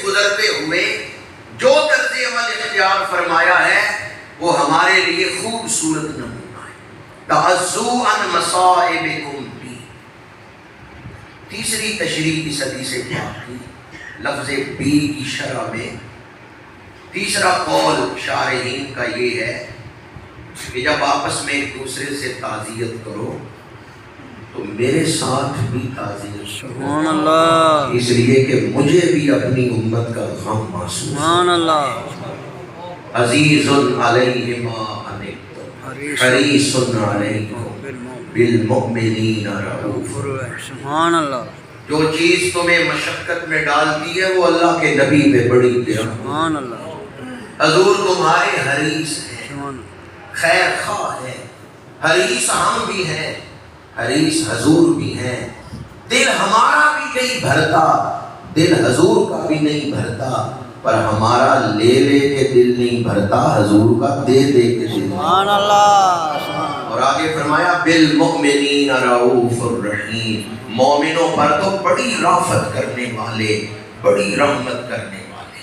گزرتے ہوئے جو طرز عمل اختیار فرمایا ہے وہ ہمارے لیے خوبصورت نمونہ ہے۔ تعزو عن مصائبکم بی، تیسری تشریح اس حدیث پاک کی لفظ بی کی شرح میں تیسرا قول شارحین کا یہ ہے کہ جب آپس میں ایک دوسرے سے تعزیت کرو تو میرے ساتھ بھی تعزیت کرو، سبحان اللہ، اس لیے کہ مجھے بھی اپنی امت کا غم محسوس ہے۔ سبحان اللہ، عزیز علیہ ما عنتم حریص علیکم بالمؤمنین رؤوف۔ سبحان اللہ، جو چیز تمہیں مشقت میں ڈالتی ہے وہ اللہ کے نبی پہ بڑی گرم، سبحان اللہ، حضور تمہارے حریص ہیں، سبحان اللہ، خیر خواہ ہے، حریص ہم بھی ہیں، حریص حضور بھی ہیں۔ دل ہمارا بھی نہیں بھرتا، دل حضور کا بھی نہیں بھرتا، پر ہمارا لے لے کے دل نہیں بھرتا، حضور کا دے دے کے دل۔ سبحان اللہ، سبحان اللہ، اور آگے فرمایا بالمؤمنین رؤوف الرحیم، مومنوں پر تو بڑی رافت کرنے والے، بڑی رحمت کرنے والے۔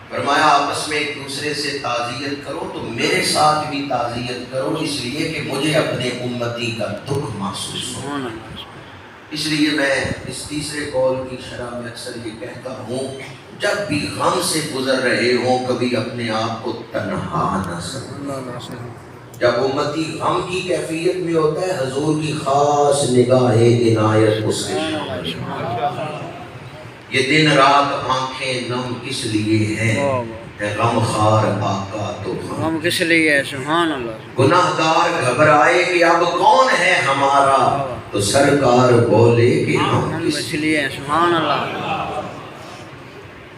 فرمایا آپس میں ایک دوسرے سے تعزیت کرو تو میرے ساتھ بھی تعزیت کرو، اس لیے کہ مجھے اپنے امتی کا دکھ محسوس ہو۔ سبحان اللہ، اس لیے میں اس تیسرے قول کی شرح میں اکثر یہ کہتا ہوں جب بھی غم سے گزر رہے ہوں کبھی اپنے آپ کو تنہا نہ سمجھیں۔ جب امتی غم کی کیفیت میں ہوتا ہے حضور کی خاص نگاہ عنایت اس کے شامل ہے۔ یہ دن رات آنکھیں نم کس لیے ہیں، غم خار آقا تو ہم کس لیے ہے، سبحان اللہ، گناہ گار گھبرائے کہ اب کون ہے ہمارا، تو سرکار بولے کہ ہم ہم کس اس لیے ہیں، سبحان اللہ،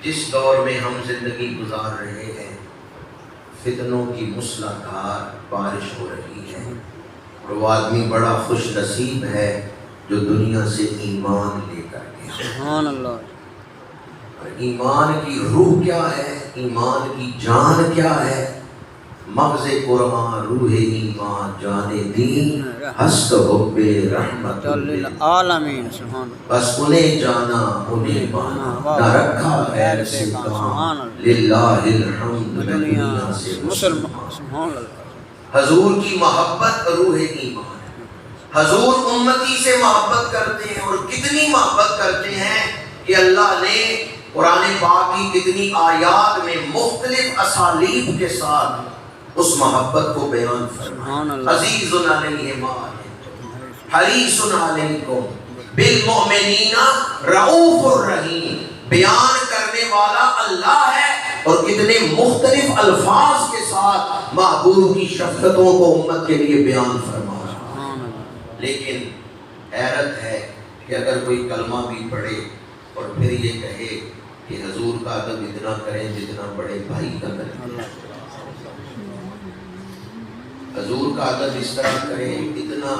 جس دور میں ہم زندگی گزار رہے ہیں فتنوں کی موسلا دھار بارش ہو رہی ہے، اور وہ آدمی بڑا خوش نصیب ہے جو دنیا سے ایمان لے کر گیا۔ سبحان اللہ، ایمان کی روح کیا ہے، ایمان کی جان کیا ہے؟ مغز قرآن روح ایمان جان دین ہست حب رحمت للعالمین، سبحان اللہ، بس انہیں جانا انہیں مانا، نہ رکھا غیر سے کام، للہ الحمد دنیا سے مسلمان۔ سبحان اللہ، حضور کی محبت روح ایمان ہے۔ حضور امتی سے محبت کرتے ہیں، اور کتنی محبت کرتے ہیں کہ اللہ نے قرآن پاک کی کتنی آیات میں مختلف اسالیب کے ساتھ اس محبت کو بیان سبحان فرمایا۔ اللہ، عزیز علیہ ما عنتم حریص علیکم بالمؤمنین رؤوف الرحیم، بیان کرنے والا اللہ ہے، اور کتنے مختلف الفاظ کے ساتھ محبوب کی شفقتوں کو امت کے لیے بیان فرمایا۔ سبحان اللہ، لیکن حیرت ہے کہ اگر کوئی کلمہ بھی پڑھے اور پھر یہ کہے کہ حضور کا ادب اتنا کریں جتنا بڑے بھائی کا کریں، حضور کا ادب اس طرح کریں، اتنا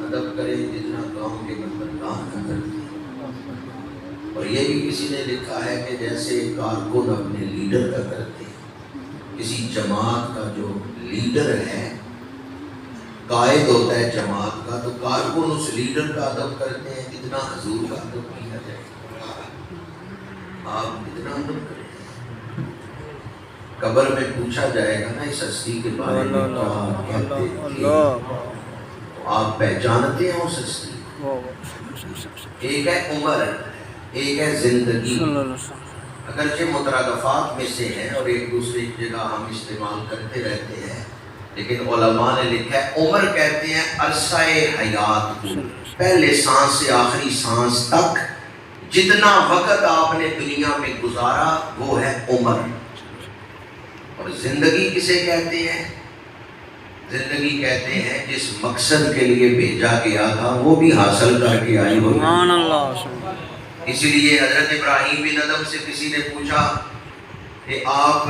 ادب کریں جتنا گاؤں کے بندرگاہ کا کرتے ہیں۔ اور یہ بھی کسی نے لکھا ہے کہ جیسے کارکن اپنے لیڈر کا کرتے ہیں، کسی جماعت کا جو لیڈر ہے، قائد ہوتا ہے جماعت کا، تو کارکن اس لیڈر کا ادب کرتے ہیں جتنا حضور کا ادب کیا جائے۔ آپ اتنا ادب کریں، قبر میں پوچھا جائے گا نا اس ہستی کے بارے میں کیا کہتے تھے، آپ پہچانتے ہیں اس ہستی کو؟ ایک ہے عمر، ایک ہے زندگی، اگرچہ مترادفات میں سے ہیں اور ایک دوسرے کی جگہ ہم استعمال کرتے رہتے ہیں، لیکن علماء نے لکھا ہے عمر کہتے ہیں عرصہ حیات کو، پہلے سانس سے آخری سانس تک جتنا وقت آپ نے دنیا میں گزارا وہ ہے عمر۔ اور زندگی کسے کہتے ہیں؟ زندگی کہتے ہیں جس مقصد کے لیے بھیجا گیا تھا وہ بھی حاصل کر کے آئی ہو۔ سبحان اللہ، اسی لیے حضرت ابراہیم بن ادم سے کسی نے پوچھا کہ آپ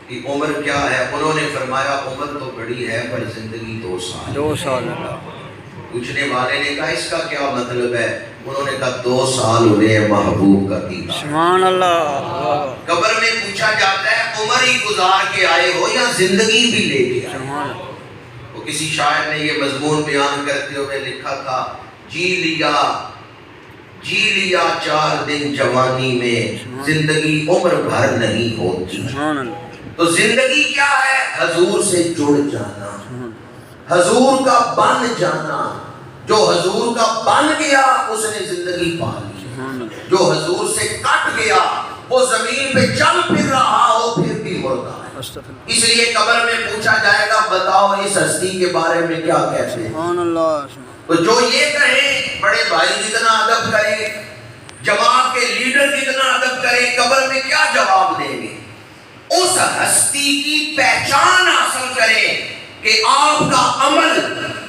کی عمر کیا ہے؟ انہوں نے فرمایا عمر تو بڑی ہے پر زندگی 2 سال۔ 2 سال، پوچھنے والے نے کہا اس کا کیا مطلب ہے؟ انہوں نے کہا 2 سال ہوئے ہیں محبوب کا دیدار۔ سبحان اللہ، قبر میں پوچھا جاتا ہے عمر ہی گزار کے آئے ہو یا زندگی بھی لے کے آئے؟ سبحان اللہ، تو کسی شاعر نے یہ مضمون بیان کرتے ہوئے لکھا تھا جی لیا جی لیا 4 دن جوانی میں، زندگی عمر بھر نہیں ہوتی۔ سبحان اللہ، تو زندگی کیا ہے؟ حضور سے جڑ جانا، حضور کا بن جانا۔ جو حضور کا بن گیا اس نے زندگی پا لی، سبحان اللہ، جو حضور سے کٹ گیا وہ زمین پہ چل پھر رہا ہو پھر بھی مردہ ہے۔ استغفر اللہ، اس لیے قبر میں پوچھا جائے گا بتاؤ اس ہستی کے بارے میں کیا کہتے ہیں؟ سبحان اللہ، تو جو یہ کہیں بڑے بھائی جتنا ادب کرے، جماعت کے لیڈر جتنا ادب کرے، قبر میں کیا جواب دیں گے؟ اس ہستی کی پہچان حاصل کریں کہ آپ کا عمل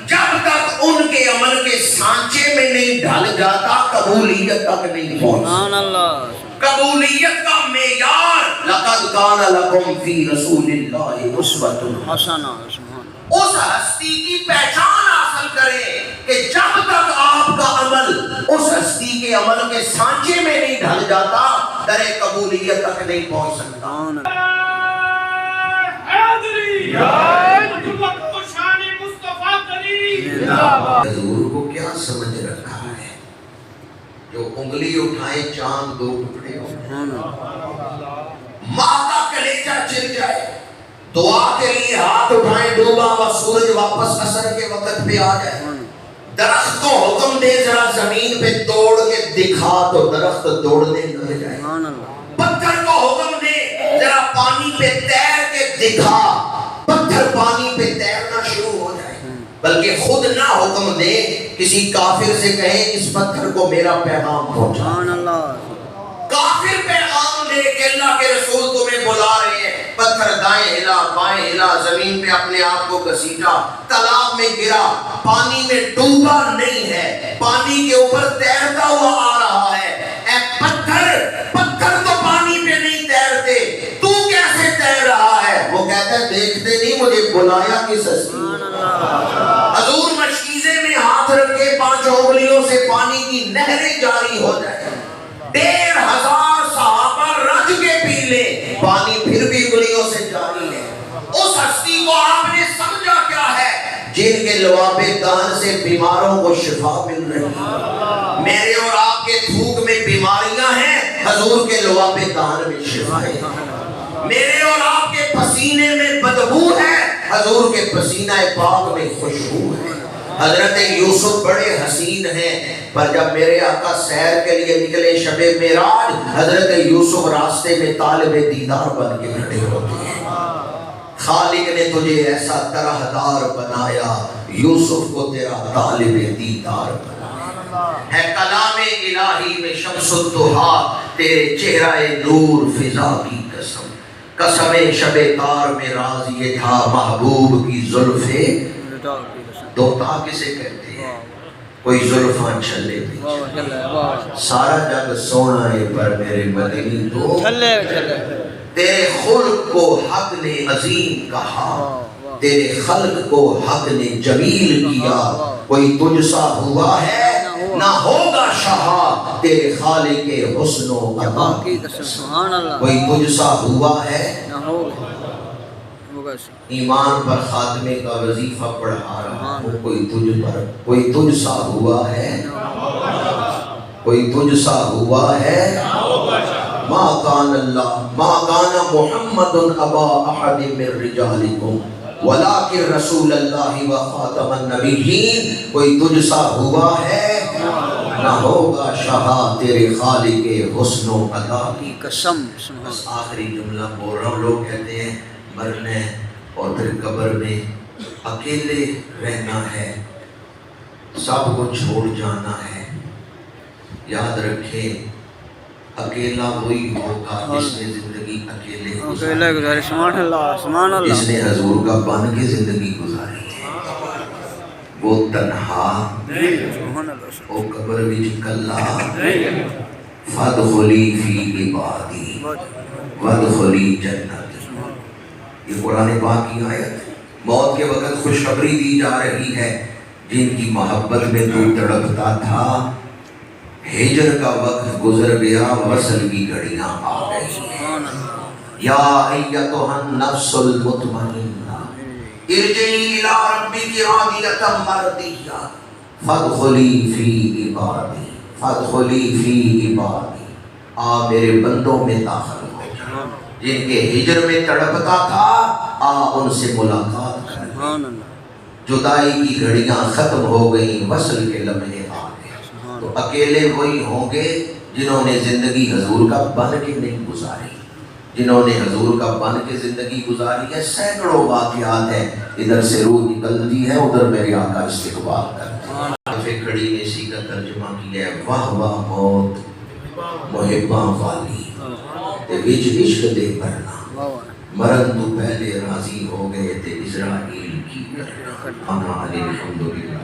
جب تک ان کے عمل کے سانچے میں نہیں ڈھل جاتا قبولیت تک نہیں پہنچتا۔ سبحان اللہ، قبولیت کا معیار لقد کان لکم فی رسول اللہ اسوۃ حسنہ، سبحان اس ہستی کی پہچان حاصل کریں کہ جب تک آپ کا عمل اس ہستی کے عمل کے سانچے میں نہیں ڈھل جاتا در قبولیت تک نہیں پہنچ سکتا۔ سبحان اللہ، حضور کو کیا سمجھ رکھا ہے؟ جو انگلی اٹھائے چاند 2 ٹکڑے ہو، سبحان اللہ، ماں کا کلیجہ چل جائے، دعا کے لیے ہاتھ اٹھائیں ڈوبا ہوا سورج واپس عصر کے وقت پہ آ جائے، درخت کو حکم دے ذرا زمین پہ توڑ کے دکھا تو درخت دوڑنے لگ جائے، سبحان اللہ، پتھر کو حکم دے ذرا پانی پہ تیر کے دکھا، پتھر پانی پہ تیرنا شروع ہو جائے۔ بلکہ خود نہ حکم دے، کسی کافر سے کہیں اس پتھر کو میرا پیغام پہنچا، سبحان اللہ، کافر پیغام دے کہ اللہ کے رسول تمہیں بلا رہے ہیں، پتھر دائیں ہلا بائیں ہلا، زمین پہ اپنے آپ کو گھسیٹا، تالاب میں گرا، پانی میں ڈوبا نہیں ہے، پانی کے اوپر تیرتا ہوا آ رہا ہے۔ اے پتھر، پتھر تو پانی پہ نہیں تیرتے، تو کیسے تیر رہا ہے؟ وہ کہتا ہے دیکھتے نہیں مجھے بلایا کس ہستی نے؟ حضور مشکیزے میں ہاتھ رکھے 5 انگلیوں سے پانی کی نہریں جاری ہو جائے، 1500 صحابہ رج کے پی لے، پانی پھر بھی انگلیوں سے جاری ہے۔ اس ہستی کو آپ نے سمجھا کیا ہے؟ جن کے لواب دہن سے بیماروں کو شفا مل رہی ہے۔ میرے اور آپ کے تھوک میں بیماریاں ہیں، حضور کے لواب دہن میں شفا ہے۔ میرے اور آپ کے پسینے میں بدبو ہے، حضور کے پسینہ پاک میں خوشبو ہے۔ حضرت یوسف بڑے حسین ہیں، پر جب میرے آقا سیر کے لیے نکلے شب معراج، حضرت یوسف راستے میں طالب دیدار بن کے کھڑے ہوتے ہیں۔ خالق نے تجھے ایسا طرحدار بنایا، یوسف کو تیرا طالب دیدار بنایا ہے۔ کلام الہی میں شمس الضحیٰ، تیرے چہرہ نور فضا کی قسم، قسم شب تار میں راز یہ تھا، محبوب کی زلفے دوتا کسے کہتے ہیں؟ کوئی زلفاں چھلے پہ سارا جگ سونا ہے پر میرے مدنی تو تیرے خلق کو حق نے عظیم کہا، تیرے خلق کو حق نے جمیل کیا، کوئی تجھ سا ہوا ہے نہ ہوگا شہا، تیرے خالق حسن و عطا کی قسم، کوئی تجھ سا ہوا ہے نہ ہوگا۔ ایمان پر خاتمے کا وظیفہ پڑھا رہا ہوں، کوئی تجھ سا ہوا ہے، کوئی تجھ سا ہوا ہے، ما کان اللہ ما کان محمد ابا احد من رجالکم ولکن رسول اللہ و خاتم النبیین، کوئی تجھ سا ہوا ہے نہ ہوگا شہا، تیرے خالق حسن و عطا کی قسم۔ بس آخری جملہ بول رہا ہوں، لوگ کہتے ہیں مرنے اور پھر قبر میں اکیلے رہنا ہے، سب کو چھوڑ جانا ہے۔ یاد رکھیں اکیلا وہی ہوگا جس نے زندگی اکیلے گزاری، جس نے حضور کا بن کے زندگی گزاری ہے، وہ تنہا، وہ قبر وچ کلا، فادخلی فی عبادی وادخلی جنتی۔ یہ قرآن پاک کی آیت، موت کے وقت خوشخبری دی جا رہی ہے جن کی محبت میں تو تڑپتا تھا، ہجر کا وقت گزر گیا، وصل کی گھڑیاں آ گئی ہیں۔ یا ایتھا النفس المطمئنہ ارجعی الی ربک راضیۃ مرضیہ فادخلی فی عبادی فادخلی فی عبادی، آ میرے بندوں میں داخل ہو جا، جن کے ہجر میں تڑپتا تھا آ ان سے ملاقات کر، سبحان اللہ، جدائی کی گھڑیاں ختم ہو گئیں، وصل کے لمحے آ گئے۔ تو اکیلے وہی ہوں گے جنہوں نے زندگی حضور کا بن کے نہیں گزاری، جنہوں نے حضور کا بن کے زندگی گزاری ہے۔ سینکڑوں واقعات ہیں، ادھر سے روح نکلتی ہے، ادھر میرے آقا استقبال کرتے ہیں۔ حافظ کھڑی نے اسی کا ترجمہ کیا ہے، واہ واہ موت محباں والی تے وچ عشق دے بھرنا، مرن تو پہلے راضی ہو گئے تے اسرائیل کی کرنا۔ انا علی الحمدللہ۔